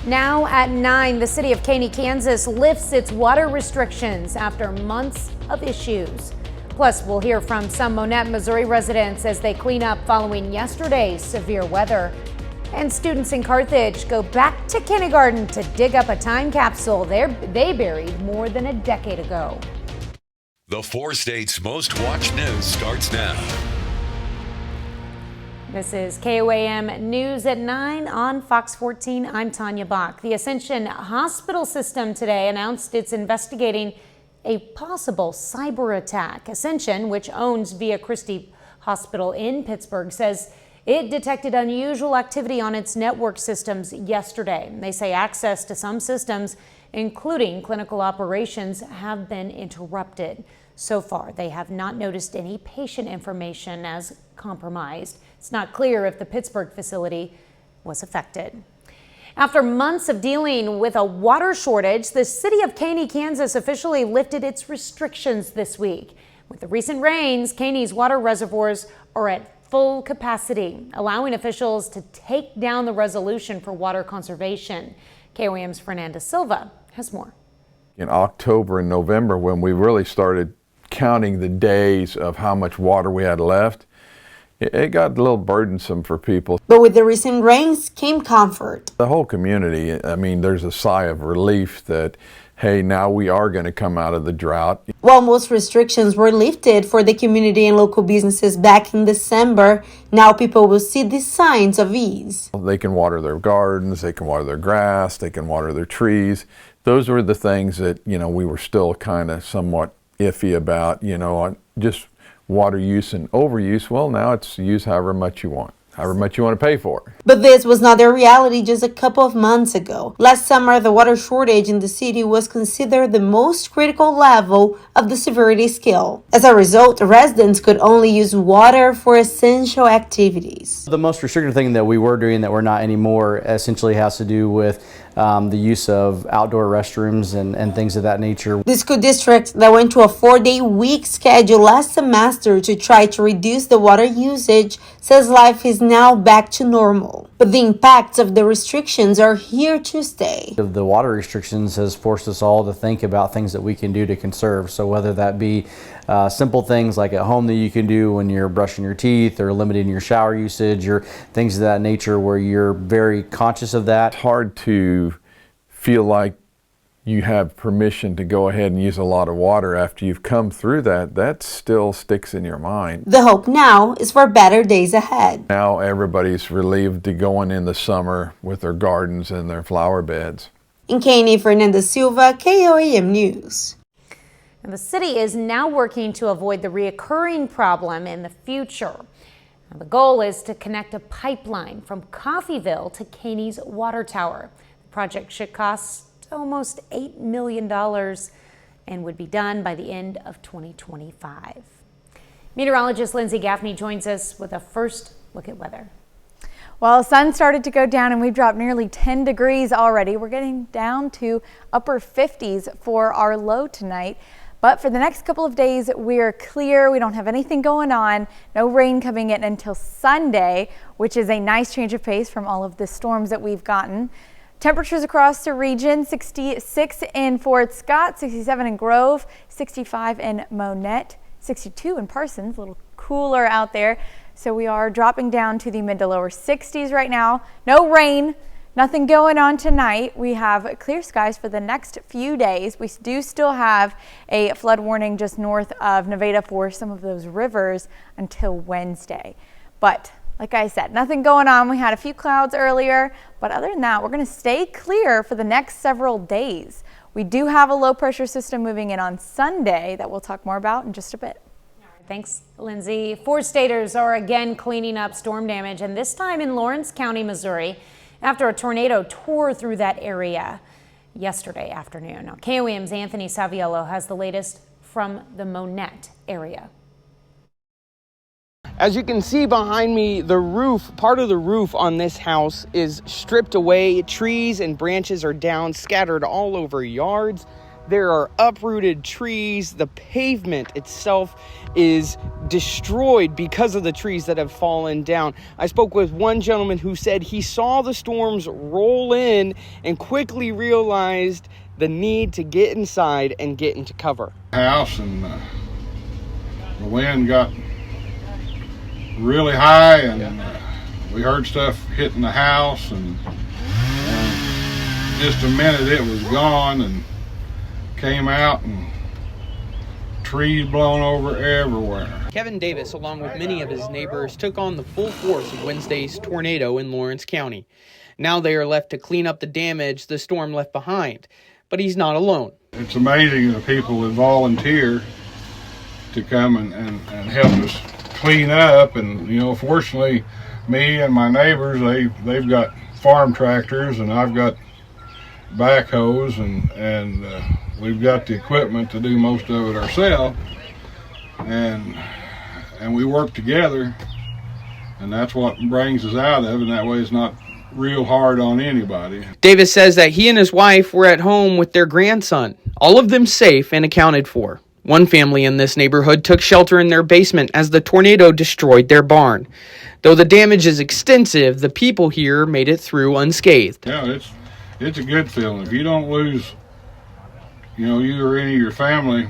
Now at 9, the city of Caney, Kansas lifts its water restrictions after months of issues. Plus, we'll hear from some Monette, Missouri residents as they clean up following yesterday's severe weather. And students in Carthage go back to kindergarten to dig up a time capsule they buried more than a decade ago. The 4 states' most watched news starts now. This is KOAM News at 9 on Fox 14. I'm Tanya Bach. The Ascension Hospital System today announced it's investigating a possible cyber attack. Ascension, which owns Via Christi Hospital in Pittsburgh, says it detected unusual activity on its network systems yesterday. They say access to some systems, including clinical operations, have been interrupted. So far, they have not noticed any patient information as compromised. It's not clear if the Pittsburgh facility was affected. After months of dealing with a water shortage, the city of Caney, Kansas officially lifted its restrictions this week. With the recent rains, Caney's water reservoirs are at full capacity, allowing officials to take down the resolution for water conservation. KOAM's Fernanda Silva has more. In October and November, when we really started counting the days of how much water we had left, it got a little burdensome for people. But with the recent rains came comfort. The whole community, I mean, there's a sigh of relief that, hey, now we are going to come out of the drought. While most restrictions were lifted for the community and local businesses back in December, now people will see the signs of ease. They can water their gardens, they can water their grass, they can water their trees. Those were the things that, we were still kind of somewhat iffy about, just water use and overuse. Well, now it's use however much you want to pay for. But this was not their reality just a couple of months ago. Last summer, the water shortage in the city was considered the most critical level of the severity scale. As a result, residents could only use water for essential activities. The most restricted thing that we were doing that we're not anymore essentially has to do with the use of outdoor restrooms and things of that nature. The school district that went to a 4-day week schedule last semester to try to reduce the water usage says life is now back to normal. But the impacts of the restrictions are here to stay. The water restrictions has forced us all to think about things that we can do to conserve. So whether that be simple things like at home that you can do when you're brushing your teeth or limiting your shower usage or things of that nature where you're very conscious of that. It's hard to feel like you have permission to go ahead and use a lot of water after you've come through that still sticks in your mind. The hope now is for better days ahead. Now everybody's relieved to go in the summer with their gardens and their flower beds. In Caney, Fernanda Silva, KOAM News. And the city is now working to avoid the reoccurring problem in the future. Now, the goal is to connect a pipeline from Coffeyville to Caney's water tower. The project should cost almost $8 million and would be done by the end of 2025. Meteorologist Lindsay Gaffney joins us with a first look at weather. Well, sun started to go down and we've dropped nearly 10 degrees already. We're getting down to upper 50s for our low tonight. But for the next couple of days, we're clear. We don't have anything going on. No rain coming in until Sunday, which is a nice change of pace from all of the storms that we've gotten. Temperatures across the region, 66 in Fort Scott, 67 in Grove, 65 in Monette, 62 in Parsons, a little cooler out there. So we are dropping down to the mid to lower 60s right now. No rain, nothing going on tonight. We have clear skies for the next few days. We do still have a flood warning just north of Nevada for some of those rivers until Wednesday. But like I said, nothing going on. We had a few clouds earlier, but other than that, we're going to stay clear for the next several days. We do have a low pressure system moving in on Sunday that we'll talk more about in just a bit. Thanks, Lindsay. 4 staters are again cleaning up storm damage, and this time in Lawrence County, Missouri, after a tornado tore through that area yesterday afternoon. Now, KOAM's Anthony Saviello has the latest from the Monette area. As you can see behind me, the roof, part of the roof on this house is stripped away. Trees and branches are down, scattered all over yards. There are uprooted trees. The pavement itself is destroyed because of the trees that have fallen down. I spoke with one gentleman who said he saw the storms roll in and quickly realized the need to get inside and get into cover. House, and the wind got really high, and we heard stuff hitting the house, and just a minute it was gone, and came out, and trees blown over everywhere. Kevin Davis, along with many of his neighbors, took on the full force of Wednesday's tornado in Lawrence County. Now they are left to clean up the damage the storm left behind, but he's not alone. It's amazing the people that volunteer to come and help us clean up, and fortunately me and my neighbors, they've got farm tractors, and I've got backhoes, and we've got the equipment to do most of it ourselves, and we work together, and that's what brings us out of it, and that way it's not real hard on anybody. Davis says that he and his wife were at home with their grandson, all of them safe and accounted for. One family in this neighborhood took shelter in their basement as the tornado destroyed their barn. Though the damage is extensive, the people here made it through unscathed. Yeah, it's a good feeling. If you don't lose, you or any of your family,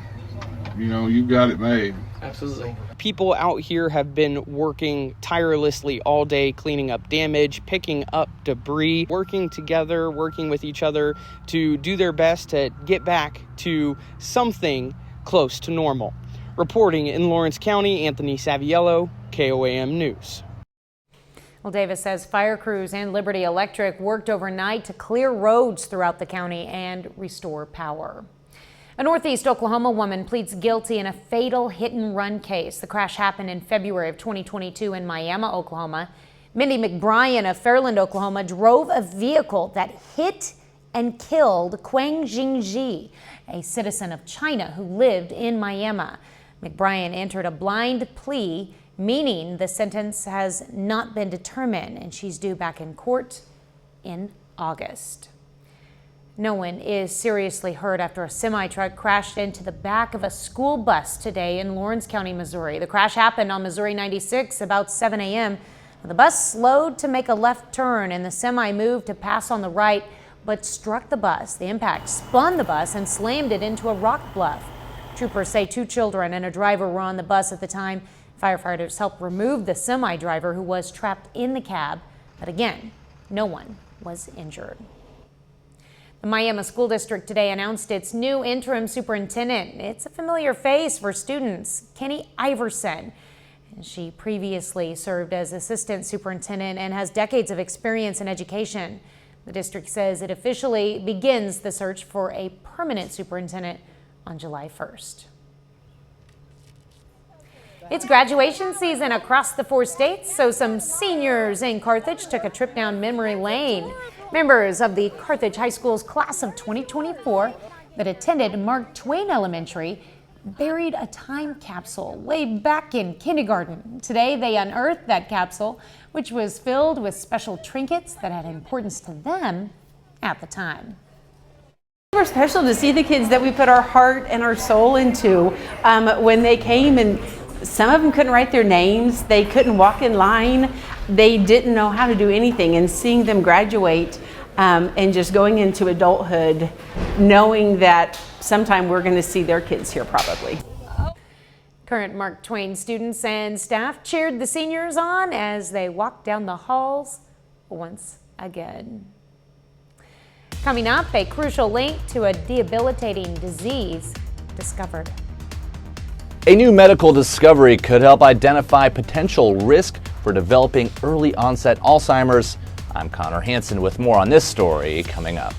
you've got it made. Absolutely. People out here have been working tirelessly all day, cleaning up damage, picking up debris, working together, working with each other to do their best to get back to something close to normal. Reporting in Lawrence County, Anthony Saviello, KOAM News. Well, Davis says fire crews and Liberty Electric worked overnight to clear roads throughout the county and restore power. A Northeast Oklahoma woman pleads guilty in a fatal hit-and-run case. The crash happened in February of 2022 in Miami, Oklahoma. Mindy McBrien of Fairland, Oklahoma, drove a vehicle that hit and killed Quang Jingji, a citizen of China who lived in Miami. McBrien entered a blind plea, meaning the sentence has not been determined, and she's due back in court in August. No one is seriously hurt after a semi-truck crashed into the back of a school bus today in Lawrence County, Missouri. The crash happened on Missouri 96 about 7 a.m. The bus slowed to make a left turn and the semi moved to pass on the right, but struck the bus. The impact spun the bus and slammed it into a rock bluff. Troopers say 2 children and a driver were on the bus at the time. Firefighters helped remove the semi-driver who was trapped in the cab, but again, no one was injured. The Miami School District today announced its new interim superintendent. It's a familiar face for students, Kenny Iverson. She previously served as assistant superintendent and has decades of experience in education. The district says it officially begins the search for a permanent superintendent on July 1st. It's graduation season across the 4 states, so some seniors in Carthage took a trip down memory lane. Members of the Carthage High School's class of 2024 that attended Mark Twain Elementary buried a time capsule way back in kindergarten. Today, they unearthed that capsule, which was filled with special trinkets that had importance to them at the time. It was special to see the kids that we put our heart and our soul into when they came, and some of them couldn't write their names, they couldn't walk in line, they didn't know how to do anything, and seeing them graduate and just going into adulthood, knowing that sometime we're going to see their kids here probably. Current Mark Twain students and staff cheered the seniors on as they walked down the halls once again. Coming up, a crucial link to a debilitating disease discovered. A new medical discovery could help identify potential risk for developing early onset Alzheimer's. I'm Connor Hansen with more on this story coming up.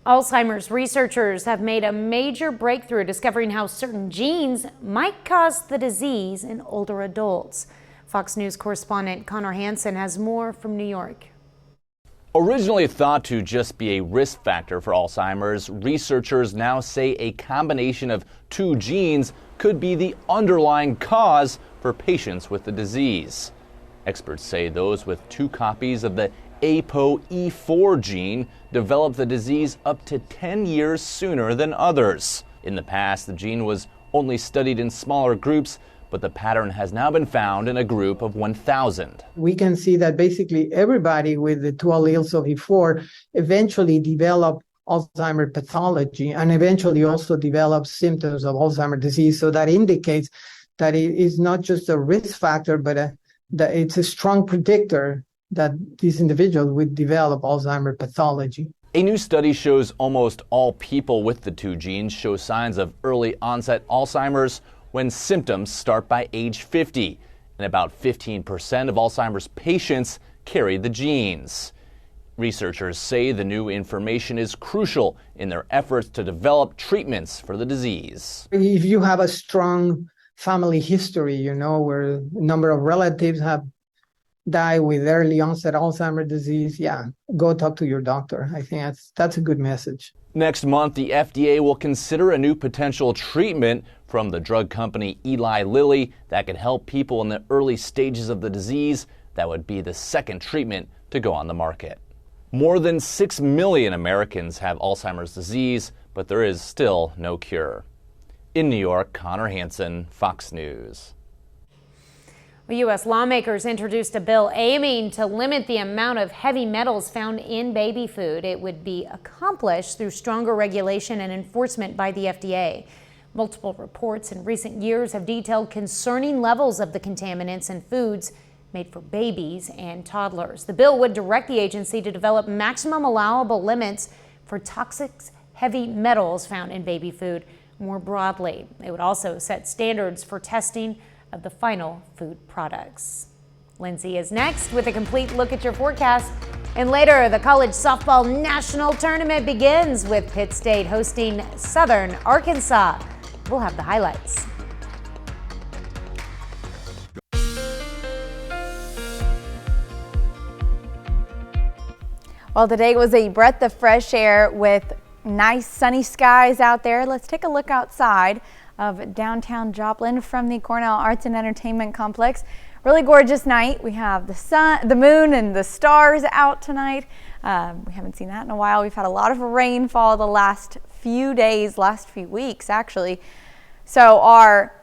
Alzheimer's researchers have made a major breakthrough discovering how certain genes might cause the disease in older adults. Fox News correspondent Connor Hansen has more from New York. Originally thought to just be a risk factor for Alzheimer's, researchers now say a combination of 2 genes could be the underlying cause for patients with the disease. Experts say those with 2 copies of the ApoE4 gene develop the disease up to 10 years sooner than others. In the past, the gene was only studied in smaller groups, but the pattern has now been found in a group of 1,000. We can see that basically everybody with the two alleles of E4 eventually develop Alzheimer's pathology and eventually also develop symptoms of Alzheimer's disease. So that indicates that it is not just a risk factor, but that it's a strong predictor that these individuals would develop Alzheimer's pathology. A new study shows almost all people with the two genes show signs of early onset Alzheimer's when symptoms start by age 50, and about 15% of Alzheimer's patients carry the genes. Researchers say the new information is crucial in their efforts to develop treatments for the disease. If you have a strong family history, where a number of relatives have died with early onset Alzheimer's disease, go talk to your doctor. I think that's a good message. Next month, the FDA will consider a new potential treatment from the drug company Eli Lilly that could help people in the early stages of the disease. That would be the second treatment to go on the market. More than 6 million Americans have Alzheimer's disease, but there is still no cure. In New York, Connor Hansen, Fox News. U.S. lawmakers introduced a bill aiming to limit the amount of heavy metals found in baby food. It would be accomplished through stronger regulation and enforcement by the FDA. Multiple reports in recent years have detailed concerning levels of the contaminants in foods made for babies and toddlers. The bill would direct the agency to develop maximum allowable limits for toxic heavy metals found in baby food more broadly. It would also set standards for testing of the final food products. Lindsay is next with a complete look at your forecast. And later, the college softball national tournament begins with Pitt State hosting Southern Arkansas. We'll have the highlights. Well, today was a breath of fresh air with nice sunny skies out there. Let's take a look outside of downtown Joplin from the Cornell Arts and Entertainment Complex. Really gorgeous night. We have the sun, the moon, and the stars out tonight. We haven't seen that in a while. We've had a lot of rainfall the last few days, last few weeks actually. So our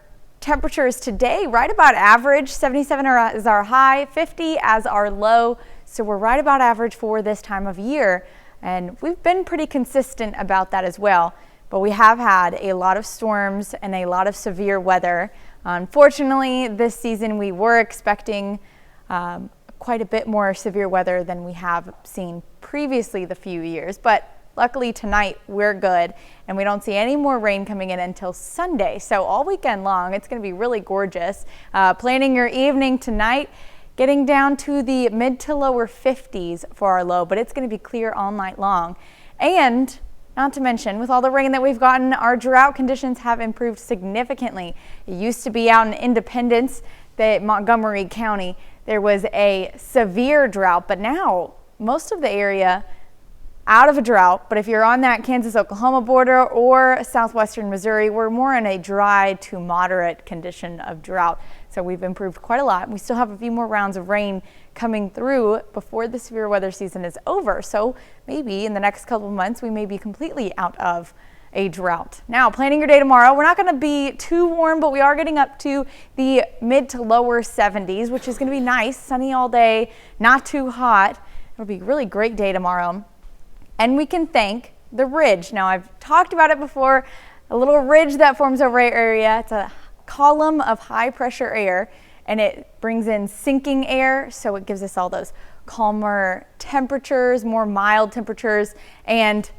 temperatures today right about average. 77 is our high, 50 as our low. So we're right about average for this time of year. And we've been pretty consistent about that as well. But we have had a lot of storms and a lot of severe weather. Unfortunately, this season we were expecting quite a bit more severe weather than we have seen previously the few years. But luckily tonight we're good and we don't see any more rain coming in until Sunday. So all weekend long, it's going to be really gorgeous. Planning your evening tonight, getting down to the mid to lower 50s for our low, but it's going to be clear all night long. And not to mention, with all the rain that we've gotten, our drought conditions have improved significantly. It used to be out in Independence, Montgomery County, there was a severe drought, but now most of the area out of a drought. But if you're on that Kansas-Oklahoma border or southwestern Missouri, we're more in a dry to moderate condition of drought. So we've improved quite a lot. We still have a few more rounds of rain coming through before the severe weather season is over. So maybe in the next couple of months, we may be completely out of a drought. Now, planning your day tomorrow, we're not going to be too warm, but we are getting up to the mid to lower 70s, which is going to be nice, sunny all day, not too hot. It'll be a really great day tomorrow. And we can thank the ridge. Now, I've talked about it before, a little ridge that forms over our area. It's a column of high pressure air and it brings in sinking air, so it gives us all those calmer temperatures, more mild temperatures, and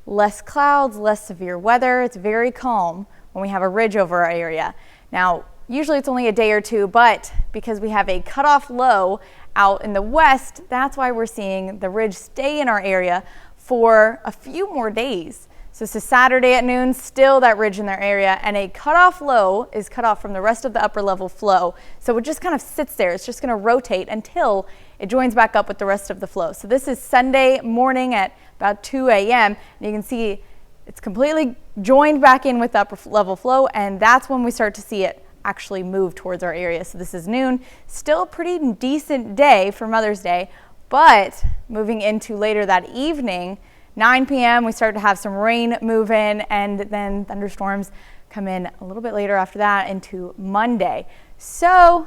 less clouds, less severe weather. It's very calm when we have a ridge over our area. Now, usually it's only a day or two, but because we have a cutoff low out in the west, that's why we're seeing the ridge stay in our area for a few more days. So this is Saturday at noon, still that ridge in their area, and a cutoff low is cut off from the rest of the upper level flow. So it just kind of sits there. It's just going to rotate until it joins back up with the rest of the flow. So this is Sunday morning at about 2 a.m. and you can see it's completely joined back in with the upper level flow, and that's when we start to see it actually move towards our area. So this is noon, still a pretty decent day for Mother's Day, But moving into later that evening, 9 p.m., we start to have some rain move in, and then thunderstorms come in a little bit later after that into Monday. So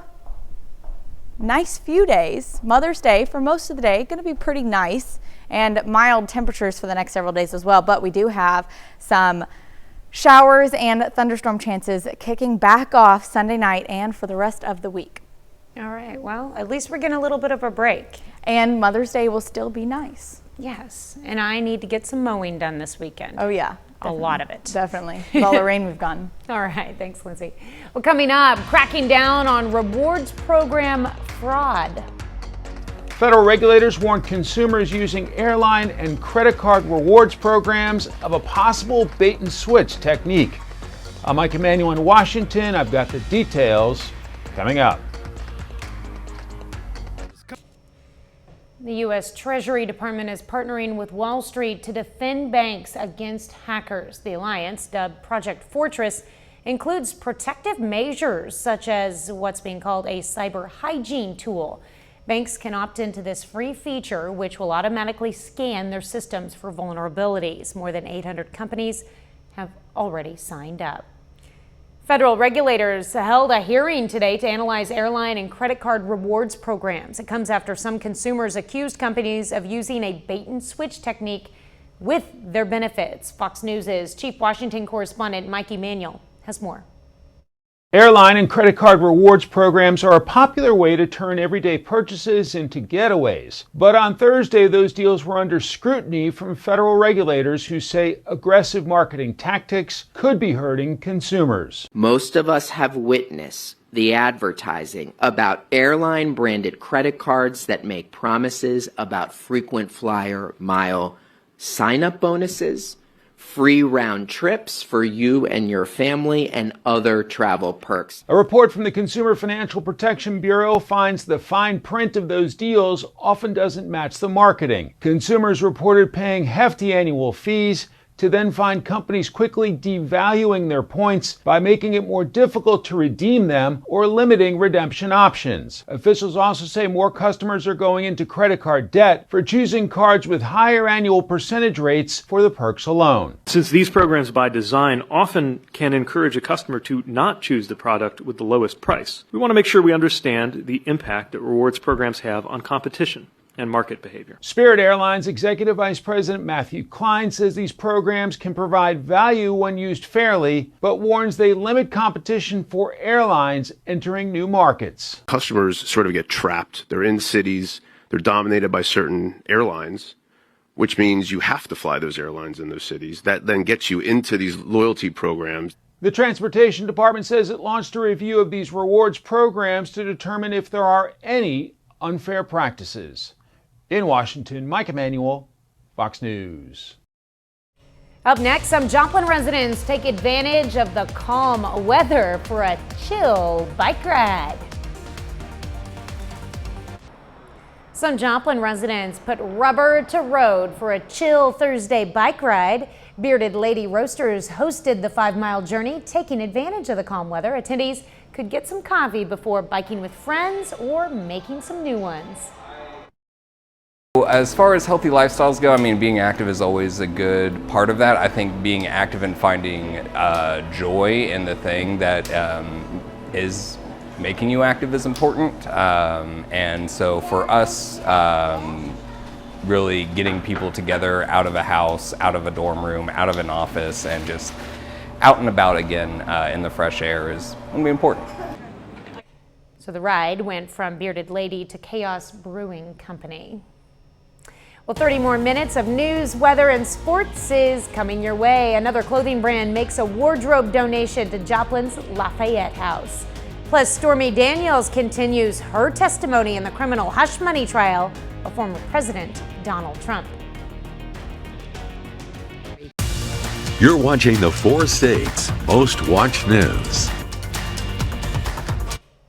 nice few days. Mother's Day for most of the day, going to be pretty nice, and mild temperatures for the next several days as well. But we do have some showers and thunderstorm chances kicking back off Sunday night and for the rest of the week. All right, well, at least we're getting a little bit of a break. And Mother's Day will still be nice. Yes, and I need to get some mowing done this weekend. Oh yeah. A lot of it. Definitely. With all the rain we've gotten. All right, thanks, Lindsay. Well, coming up, cracking down on rewards program fraud. Federal regulators warn consumers using airline and credit card rewards programs of a possible bait and switch technique. I'm Mike Emanuel in Washington. I've got the details coming up. The U.S. Treasury Department is partnering with Wall Street to defend banks against hackers. The alliance, dubbed Project Fortress, includes protective measures such as what's being called a cyber hygiene tool. Banks can opt into this free feature, which will automatically scan their systems for vulnerabilities. More than 800 companies have already signed up. Federal regulators held a hearing today to analyze airline and credit card rewards programs. It comes after some consumers accused companies of using a bait and switch technique with their benefits. Fox News' Chief Washington correspondent Mike Emanuel has more. Airline and credit card rewards programs are a popular way to turn everyday purchases into getaways. But on Thursday, those deals were under scrutiny from federal regulators who say aggressive marketing tactics could be hurting consumers. Most of us have witnessed the advertising about airline-branded credit cards that make promises about frequent flyer mile sign-up bonuses, free round trips for you and your family, and other travel perks. A report from the Consumer Financial Protection Bureau finds the fine print of those deals often doesn't match the marketing. Consumers reported paying hefty annual fees to then find companies quickly devaluing their points by making it more difficult to redeem them or limiting redemption options. Officials also say more customers are going into credit card debt for choosing cards with higher annual percentage rates for the perks alone. Since these programs by design often can encourage a customer to not choose the product with the lowest price, we want to make sure we understand the impact that rewards programs have on competition and market behavior. Spirit Airlines Executive Vice President Matthew Klein says these programs can provide value when used fairly, but warns they limit competition for airlines entering new markets. Customers sort of get trapped. They're in cities, they're dominated by certain airlines, which means you have to fly those airlines in those cities. That then gets you into these loyalty programs. The Transportation Department says it launched a review of these rewards programs to determine if there are any unfair practices. In Washington, Mike Emanuel, Fox News. Up next, some Joplin residents take advantage of the calm weather for a chill bike ride. Some Joplin residents put rubber to road for a chill Thursday bike ride. Bearded Lady Roasters hosted the 5-mile journey, taking advantage of the calm weather. Attendees could get some coffee before biking with friends or making some new ones. As far as healthy lifestyles go, I mean, being active is always a good part of that. I think being active and finding joy in the thing that is making you active is important. And so for us, really getting people together out of a house, out of a dorm room, out of an office, and just out and about again in the fresh air is going to be important. So the ride went from Bearded Lady to Chaos Brewing Company. Well, 30 more minutes of news, weather, and sports is coming your way. Another clothing brand makes a wardrobe donation to Joplin's Lafayette House. Plus, Stormy Daniels continues her testimony in the criminal hush money trial of former President Donald Trump. You're watching the 4 states' most watched news.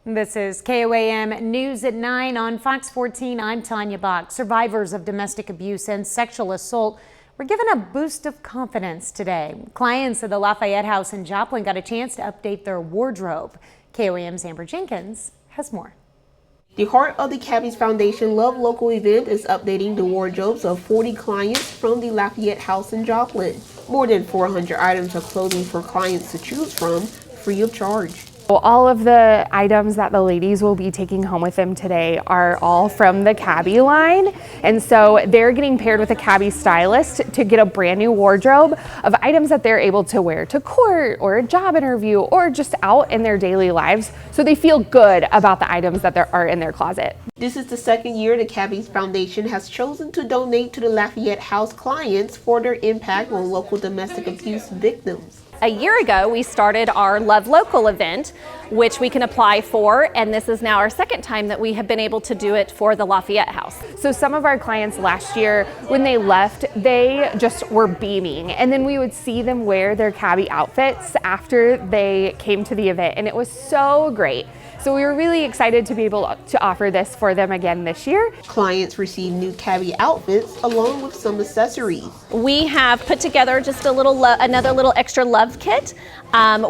This is KOAM News at 9 on Fox 14. I'm Tanya Bach. Survivors of domestic abuse and sexual assault were given a boost of confidence today. Clients of the Lafayette House in Joplin got a chance to update their wardrobe. KOAM's Amber Jenkins has more. The Heart of the Cabbies Foundation Love Local event is updating the wardrobes of 40 clients from the Lafayette House in Joplin. More than 400 items of clothing for clients to choose from, free of charge. All of the items that the ladies will be taking home with them today are all from the Cabby line. And so they're getting paired with a Cabby stylist to get a brand new wardrobe of items that they're able to wear to court or a job interview or just out in their daily lives, so they feel good about the items that are in their closet. This is the second year the Cabbies Foundation has chosen to donate to the Lafayette House clients for their impact on local domestic abuse victims. A year ago, we started our Love Local event, which we can apply for, and this is now our second time that we have been able to do it for the Lafayette House. So some of our clients last year, when they left, they just were beaming, and then we would see them wear their Cabby outfits after they came to the event, and it was so great. So we were really excited to be able to offer this for them again this year. Clients receive new Cabby outfits along with some accessories. We have put together just another little extra love kit.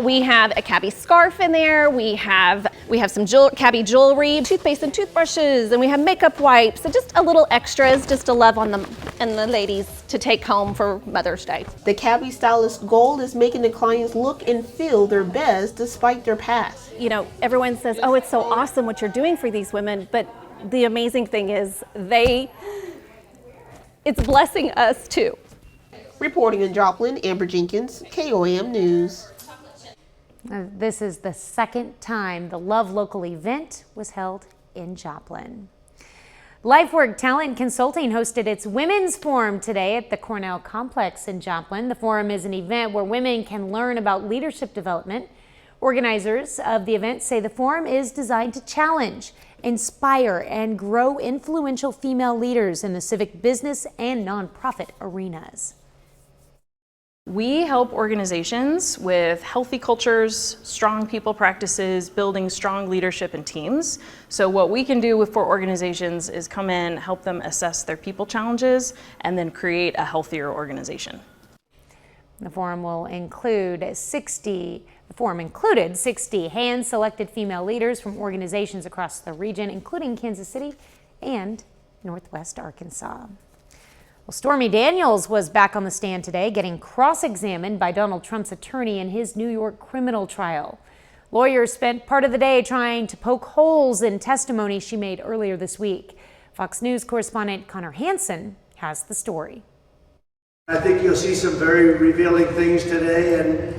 We have a Cabby scarf in there. We have some Cabby jewelry, toothpaste and toothbrushes, and we have makeup wipes, and just a little extras just to love on them and the ladies to take home for Mother's Day. The Cabby stylist's goal is making the clients look and feel their best despite their past. You know, everyone says, oh, it's so awesome what you're doing for these women, but the amazing thing is it's blessing us too. Reporting in Joplin, Amber Jenkins, KOAM News. This is the second time the Love Local event was held in Joplin. LifeWork Talent Consulting hosted its Women's Forum today at the Cornell Complex in Joplin. The forum is an event where women can learn about leadership development. Organizers of the event say the forum is designed to challenge, inspire, and grow influential female leaders in the civic, business, and nonprofit arenas. We help organizations with healthy cultures, strong people practices, building strong leadership and teams. So what we can do for organizations is come in, help them assess their people challenges, and then create a healthier organization. The forum included 60 hand-selected female leaders from organizations across the region, including Kansas City and Northwest Arkansas. Well, Stormy Daniels was back on the stand today, getting cross-examined by Donald Trump's attorney in his New York criminal trial. Lawyers spent part of the day trying to poke holes in testimony she made earlier this week. Fox News correspondent Connor Hansen has the story. I think you'll see some very revealing things today, and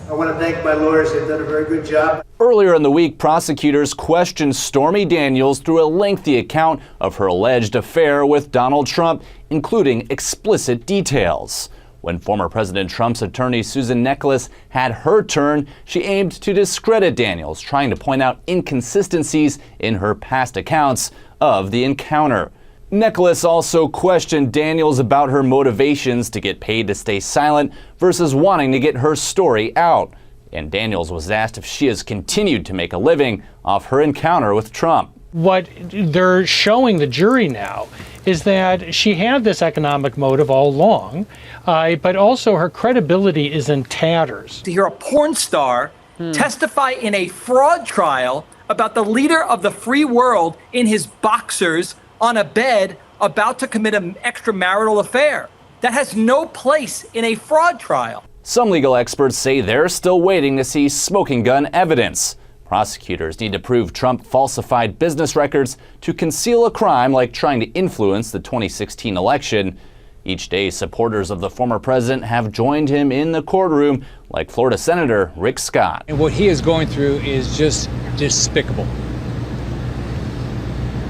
I want to thank my lawyers. They've done a very good job. Earlier in the week, prosecutors questioned Stormy Daniels through a lengthy account of her alleged affair with Donald Trump, including explicit details. When former President Trump's attorney Susan Nicholas had her turn, she aimed to discredit Daniels, trying to point out inconsistencies in her past accounts of the encounter. Nicholas also questioned Daniels about her motivations to get paid to stay silent versus wanting to get her story out. And Daniels was asked if she has continued to make a living off her encounter with Trump. What they're showing the jury now is that she had this economic motive all along, but also her credibility is in tatters. To hear a porn star testify in a fraud trial about the leader of the free world in his boxers on a bed about to commit an extramarital affair. That has no place in a fraud trial. Some legal experts say they're still waiting to see smoking gun evidence. Prosecutors need to prove Trump falsified business records to conceal a crime like trying to influence the 2016 election. Each day, supporters of the former president have joined him in the courtroom, like Florida Senator Rick Scott. And what he is going through is just despicable.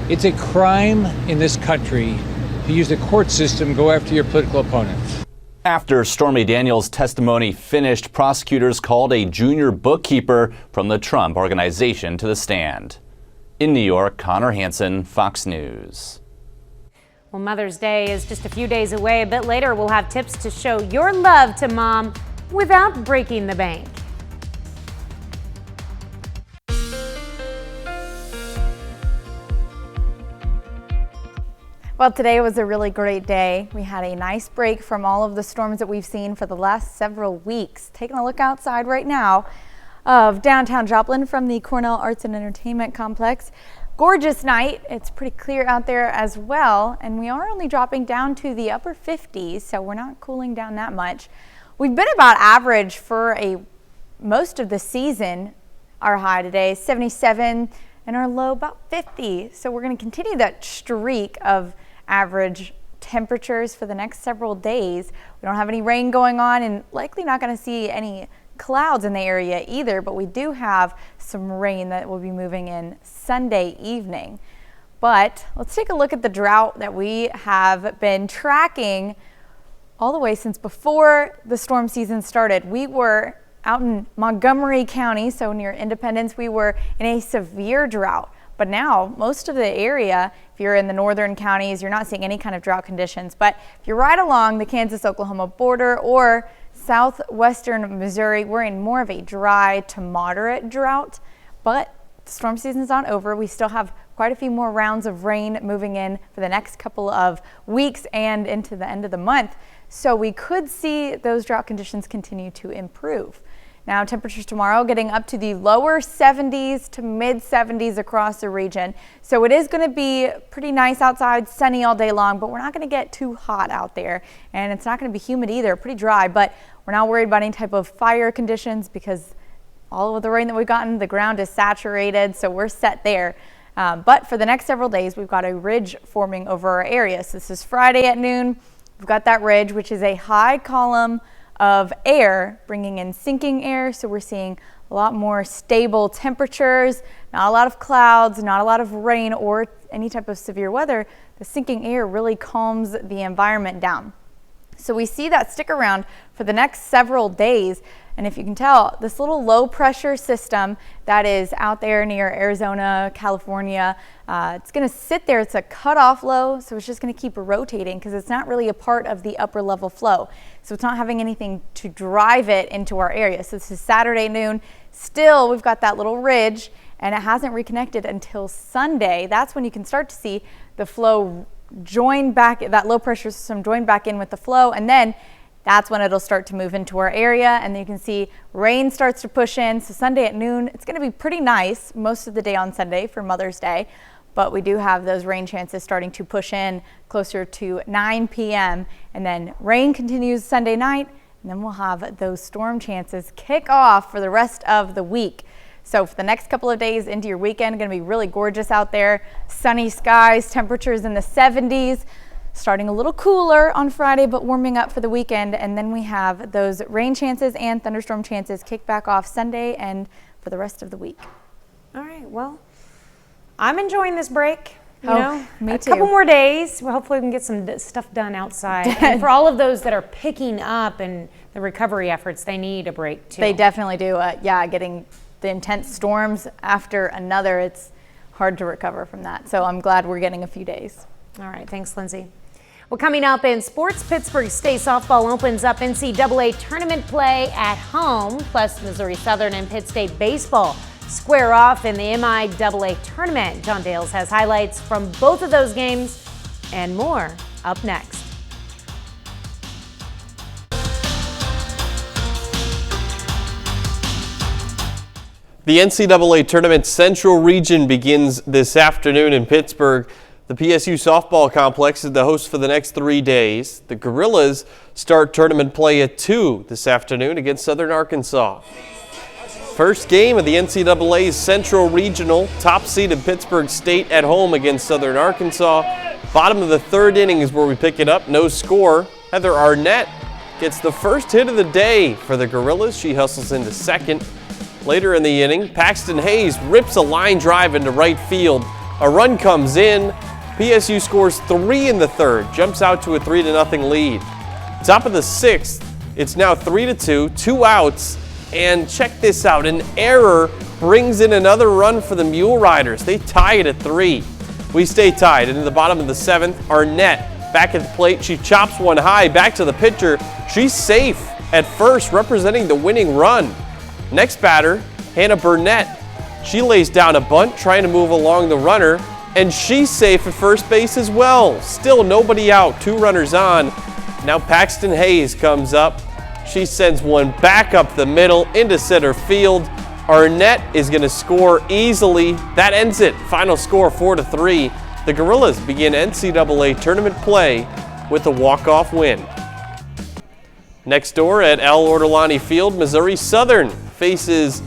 It's a crime in this country to use the court system to go after your political opponents. After Stormy Daniels' testimony finished, prosecutors called a junior bookkeeper from the Trump organization to the stand. In New York, Connor Hansen, Fox News. Well, Mother's Day is just a few days away. A bit later, we'll have tips to show your love to mom without breaking the bank. Well, today was a really great day. We had a nice break from all of the storms that we've seen for the last several weeks. Taking a look outside right now, of downtown Joplin from the Cornell Arts and Entertainment Complex. Gorgeous night. It's pretty clear out there as well, and we are only dropping down to the upper 50s, so we're not cooling down that much. We've been about average for most of the season. Our high today is 77 and our low about 50. So we're going to continue that streak of average temperatures for the next several days. We don't have any rain going on and likely not going to see any clouds in the area either, but we do have some rain that will be moving in Sunday evening. But let's take a look at the drought that we have been tracking all the way since before the storm season started. We were out in Montgomery County, so near Independence, we were in a severe drought. But now most of the area, if you're in the northern counties, you're not seeing any kind of drought conditions. But if you're right along the Kansas-Oklahoma border or southwestern Missouri, we're in more of a dry to moderate drought. But the storm season's not over. We still have quite a few more rounds of rain moving in for the next couple of weeks and into the end of the month. So we could see those drought conditions continue to improve. Now temperatures tomorrow getting up to the lower 70s to mid 70s across the region. So it is going to be pretty nice outside, sunny all day long, but we're not going to get too hot out there. And it's not going to be humid either, pretty dry, but we're not worried about any type of fire conditions because all of the rain that we've gotten, the ground is saturated, so we're set there. But for the next several days, we've got a ridge forming over our area. So this is Friday at noon. We've got that ridge, which is a high column of air bringing in sinking air, so we're seeing a lot more stable temperatures, not a lot of clouds, not a lot of rain or any type of severe weather. The sinking air really calms the environment down. So we see that stick around for the next several days. And if you can tell, this little low pressure system that is out there near Arizona, California, it's going to sit there. It's a cutoff low, so it's just going to keep rotating because it's not really a part of the upper level flow. So it's not having anything to drive it into our area. So this is Saturday noon. Still, we've got that little ridge and it hasn't reconnected until Sunday. That's when you can start to see the flow join back, that low pressure system join back in with the flow, and then that's when it'll start to move into our area, and then you can see rain starts to push in. So Sunday at noon, it's going to be pretty nice most of the day on Sunday for Mother's Day, but we do have those rain chances starting to push in closer to 9 p.m. and then rain continues Sunday night, and then we'll have those storm chances kick off for the rest of the week. So for the next couple of days into your weekend, going to be really gorgeous out there. Sunny skies, temperatures in the 70s, starting a little cooler on Friday, but warming up for the weekend. And then we have those rain chances and thunderstorm chances kick back off Sunday and for the rest of the week. All right, well, I'm enjoying this break. You know, me too. A couple more days. Well, hopefully we can get some stuff done outside. And for all of those that are picking up and the recovery efforts, they need a break too. They definitely do. Yeah, getting the intense storms after another, it's hard to recover from that. So I'm glad we're getting a few days. All right, thanks, Lindsay. Well, coming up in sports, Pittsburgh State softball opens up NCAA tournament play at home, plus Missouri Southern and Pitt State baseball square off in the MIAA tournament. John Dales has highlights from both of those games and more up next. The NCAA Tournament Central Region begins this afternoon in Pittsburgh. The PSU softball complex is the host for the next 3 days. The Gorillas start tournament play at 2 this afternoon against Southern Arkansas. First game of the NCAA's Central Regional, top seeded Pittsburgh State at home against Southern Arkansas. Bottom of the third inning is where we pick it up, no score. Heather Arnett gets the first hit of the day for the Gorillas. She hustles into second. Later in the inning, Paxton Hayes rips a line drive into right field. A run comes in. PSU scores 3 in the third, jumps out to a 3-0 lead. Top of the sixth, it's now 3-2, 2 outs, and check this out, an error brings in another run for the Mule Riders. They tie it at 3. We stay tied, and in the bottom of the seventh, Arnett back at the plate. She chops one high, back to the pitcher. She's safe at first, representing the winning run. Next batter, Hannah Burnett. She lays down a bunt, trying to move along the runner, and she's safe at first base as well. Still nobody out, 2 runners on. Now Paxton Hayes comes up. She sends one back up the middle into center field. Arnett is going to score easily. That ends it. Final score 4-3. The Gorillas begin NCAA tournament play with a walk-off win. Next door at Al Ortolani Field, Missouri Southern faces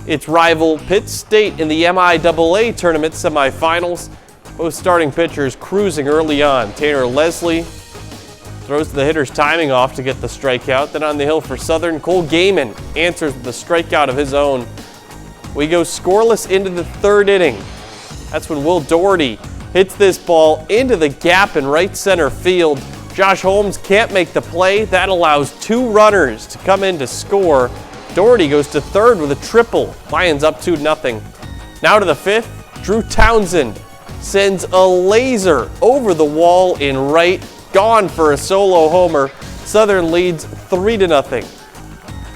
its rival Pitt State in the MIAA tournament semifinals. Both starting pitchers cruising early on. Tanner Leslie throws the hitter's timing off to get the strikeout. Then on the hill for Southern, Cole Gaiman answers with a strikeout of his own. We go scoreless into the third inning. That's when Will Doherty hits this ball into the gap in right center field. Josh Holmes can't make the play. That allows 2 runners to come in to score. Doherty goes to third with a triple. Lions up 2-0. Now to the 5th, Drew Townsend sends a laser over the wall in right, gone for a solo homer. Southern leads 3-0.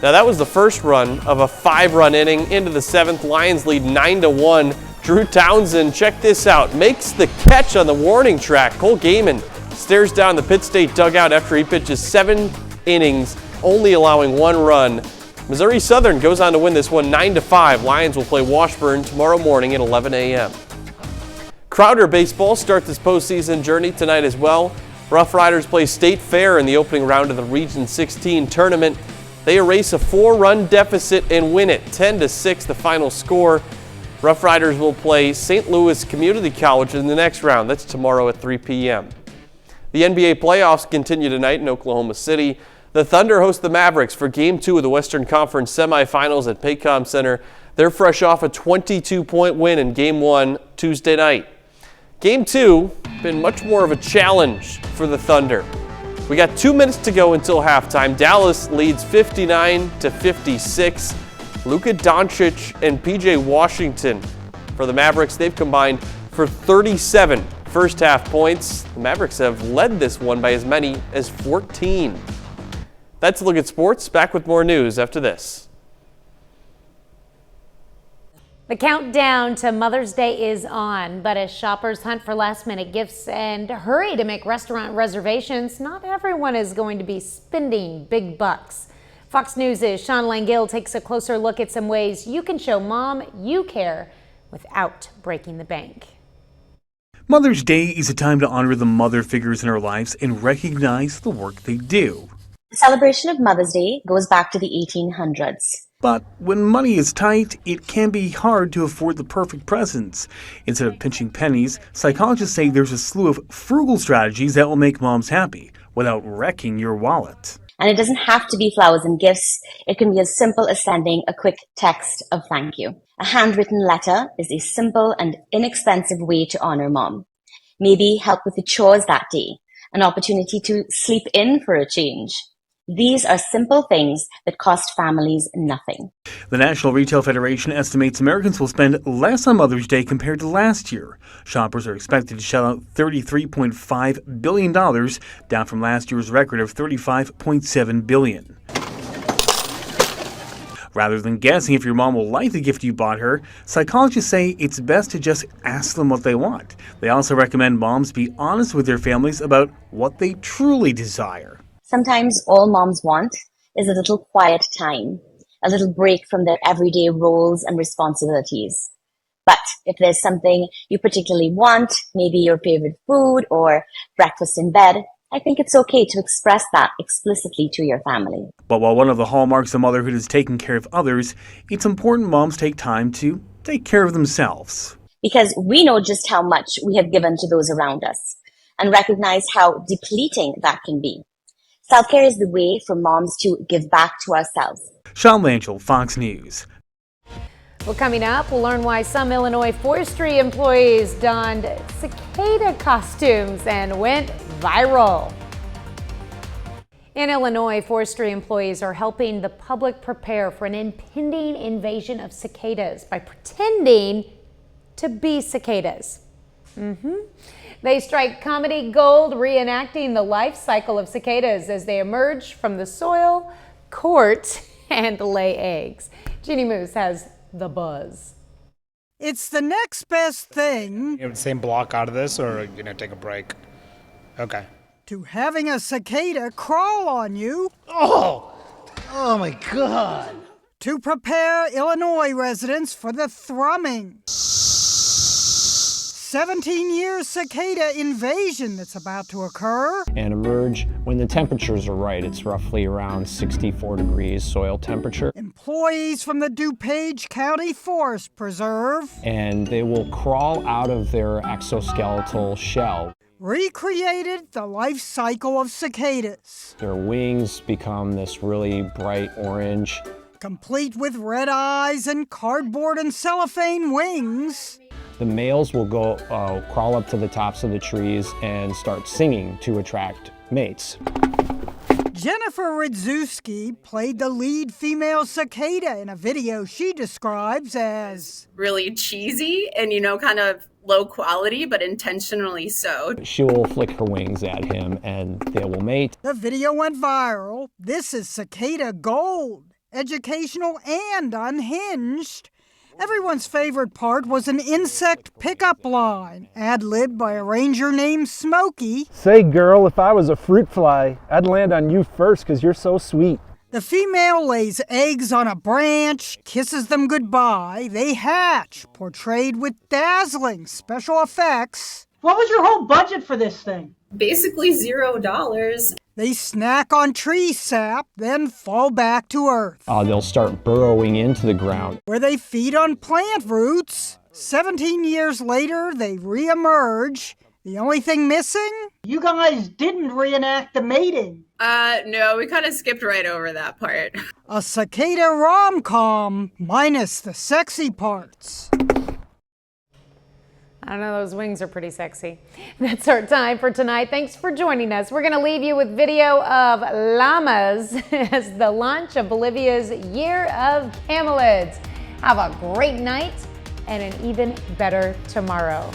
Now that was the first run of a 5-run inning. Into the 7th, Lions lead 9-1. Drew Townsend, check this out, makes the catch on the warning track. Cole Gaiman stares down the Pitt State dugout after he pitches 7 innings, only allowing 1 run. Missouri Southern goes on to win this one 9-5. Lions will play Washburn tomorrow morning at 11 a.m. Crowder baseball starts its postseason journey tonight as well. Rough Riders play State Fair in the opening round of the Region 16 tournament. They erase a 4-run deficit and win it 10-6, the final score. Rough Riders will play St. Louis Community College in the next round. That's tomorrow at 3 p.m. The NBA playoffs continue tonight in Oklahoma City. The Thunder host the Mavericks for Game 2 of the Western Conference semifinals at Paycom Center. They're fresh off a 22-point win in Game 1 Tuesday night. Game 2 been much more of a challenge for the Thunder. We got 2 minutes to go until halftime. Dallas leads 59-56. Luka Doncic and PJ Washington for the Mavericks. They've combined for 37 first half points. The Mavericks have led this one by as many as 14. That's a look at sports. Back with more news after this. The countdown to Mother's Day is on, but as shoppers hunt for last-minute gifts and hurry to make restaurant reservations, not everyone is going to be spending big bucks. Fox News' Sean Langill takes a closer look at some ways you can show mom you care without breaking the bank. Mother's Day is a time to honor the mother figures in our lives and recognize the work they do. The celebration of Mother's Day goes back to the 1800s. But when money is tight, it can be hard to afford the perfect presents. Instead of pinching pennies, psychologists say there's a slew of frugal strategies that will make moms happy without wrecking your wallet. And it doesn't have to be flowers and gifts. It can be as simple as sending a quick text of thank you. A handwritten letter is a simple and inexpensive way to honor mom. Maybe help with the chores that day, an opportunity to sleep in for a change. These are simple things that cost families nothing. The National Retail Federation estimates Americans will spend less on Mother's Day compared to last year. Shoppers are expected to shell out $33.5 billion, down from last year's record of $35.7 billion. Rather than guessing if your mom will like the gift you bought her, psychologists say it's best to just ask them what they want. They also recommend moms be honest with their families about what they truly desire. Sometimes all moms want is a little quiet time, a little break from their everyday roles and responsibilities. But if there's something you particularly want, maybe your favorite food or breakfast in bed, I think it's okay to express that explicitly to your family. But while one of the hallmarks of motherhood is taking care of others, it's important moms take time to take care of themselves. Because we know just how much we have given to those around us and recognize how depleting that can be. Self-care is the way for moms to give back to ourselves. Sean Langill, Fox News. Well, coming up, we'll learn why some Illinois forestry employees donned cicada costumes and went viral. In Illinois, forestry employees are helping the public prepare for an impending invasion of cicadas by pretending to be cicadas. They strike comedy gold reenacting the life cycle of cicadas as they emerge from the soil, court, and lay eggs. Jeannie Moose has the buzz. It's the next best thing. You have the same block out of this, or are you gonna take a break? Okay. To having a cicada crawl on you. Oh my God. to prepare Illinois residents for the thrumming 17-year cicada invasion that's about to occur. And emerge when the temperatures are right. It's roughly around 64 degrees soil temperature. Employees from the DuPage County Forest Preserve. And they will crawl out of their exoskeletal shell. Recreated the life cycle of cicadas. Their wings become this really bright orange. Complete with red eyes and cardboard and cellophane wings. The males will go crawl up to the tops of the trees and start singing to attract mates. Jennifer Radzewski played the lead female cicada in a video she describes as really cheesy and, kind of low quality, but intentionally so. She will flick her wings at him and they will mate. The video went viral. This is Cicada Gold, educational and unhinged. Everyone's favorite part was an insect pickup line, ad-libbed by a ranger named Smokey. Say, girl, if I was a fruit fly, I'd land on you first because you're so sweet. The female lays eggs on a branch, kisses them goodbye. They hatch, portrayed with dazzling special effects. What was your whole budget for this thing? Basically $0. They snack on tree sap, then fall back to earth. They'll start burrowing into the ground, where they feed on plant roots. 17 years later, they reemerge. The only thing missing? You guys didn't reenact the mating. No, we kind of skipped right over that part. A cicada rom-com, minus the sexy parts. I don't know, those wings are pretty sexy. That's our time for tonight. Thanks for joining us. We're going to leave you with video of llamas as the launch of Bolivia's Year of Camelids. Have a great night and an even better tomorrow.